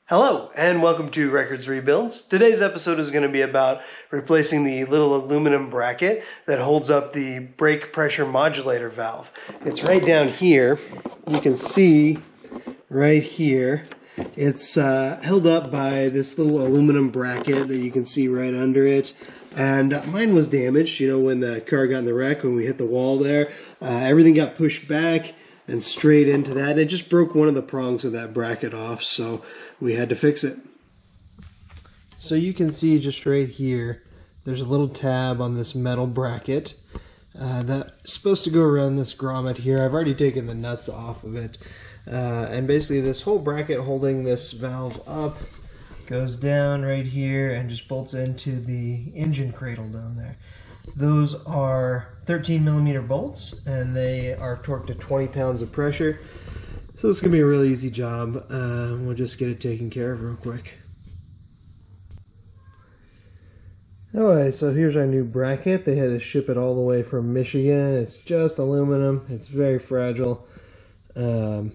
Hello, and welcome to Records Rebuilds. Today's episode is going to be about replacing the little aluminum bracket that holds up the brake pressure modulator valve. It's right down here. You can see right here. It's held up by this little aluminum bracket that you can see right under it. And mine was damaged, you know, when the car got in the wreck, when we hit the wall there. Everything got pushed back and straight into that. It just broke one of the prongs of that bracket off, so we had to fix it. So you can see just right here, there's a little tab on this metal bracket that's supposed to go around this grommet here. I've already taken the nuts off of it. And basically this whole bracket holding this valve up goes down right here and just bolts into the engine cradle down there. Those are 13mm bolts, and they are torqued to 20 pounds of pressure. So this is going to be a really easy job. We'll just get it taken care of real quick. Alright, so here's our new bracket. They had to ship it all the way from Michigan. It's just aluminum. It's very fragile. But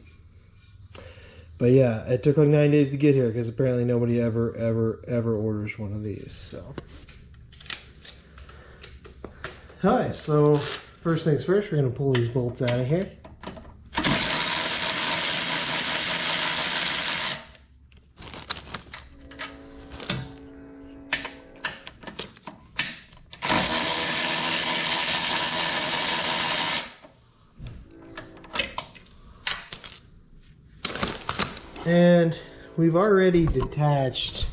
yeah, it took like 9 days to get here because apparently nobody ever orders one of these. So. Alright, so first things first, we're going to pull these bolts out of here. And we've already detached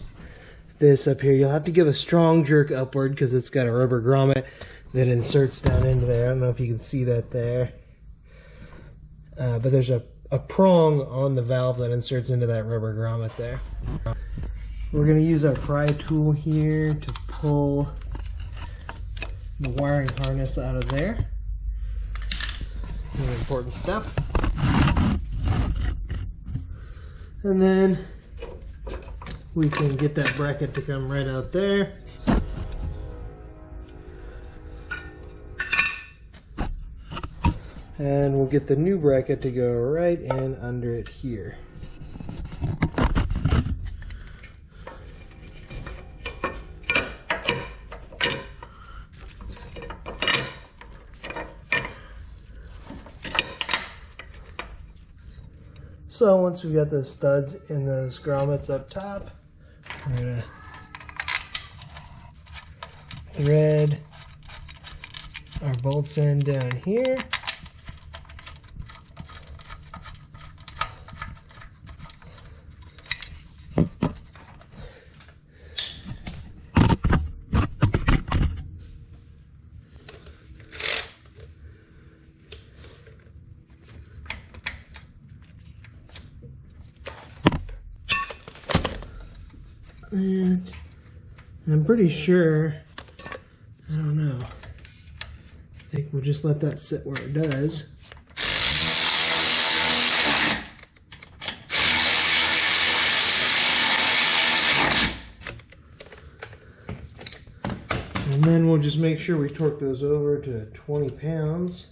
this up here. You'll have to give a strong jerk upward because it's got a rubber grommet that inserts down into there. I don't know if you can see that there. But there's a prong on the valve that inserts into that rubber grommet there. We're going to use our pry tool here to pull the wiring harness out of there. An important step. And then we can get that bracket to come right out there. And we'll get the new bracket to go right in under it here. So once we've got those studs in those grommets up top, we're going to thread our bolts in down here. And I'm pretty sure, I don't know, I think we'll just let that sit where it does. And then we'll just make sure we torque those over to 20 pounds.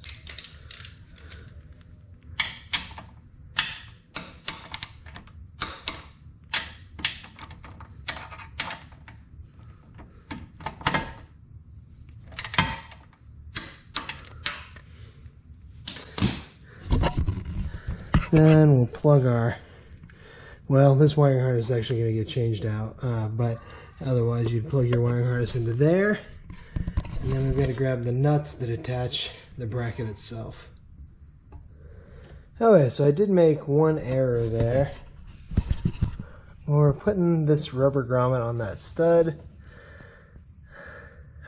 Then we'll plug our, well, this wiring harness is actually going to get changed out, but otherwise you'd plug your wiring harness into there, and then we've got to grab the nuts that attach the bracket itself. Okay, so I did make one error there. When we're putting this rubber grommet on that stud,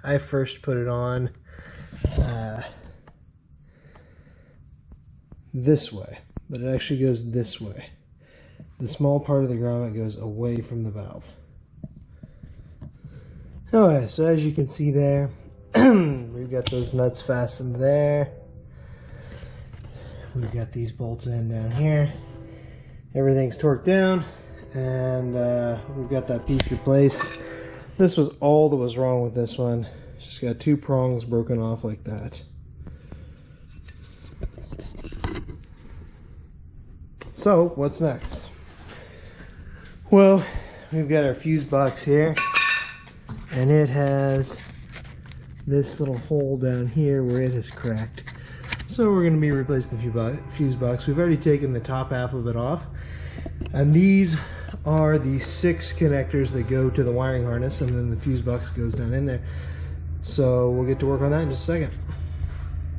I first put it on this way. But it actually goes this way. The small part of the grommet goes away from the valve. Alright, so as you can see there, we've got those nuts fastened there. We've got these bolts in down here. Everything's torqued down, and we've got that piece replaced. This was all that was wrong with this one. It's just got two prongs broken off like that. So, what's next? Well, we've got our fuse box here, and it has this little hole down here where it has cracked. So we're going to be replacing the fuse box. We've already taken the top half of it off, and these are the 6 connectors that go to the wiring harness, and then the fuse box goes down in there. So we'll get to work on that in just a second.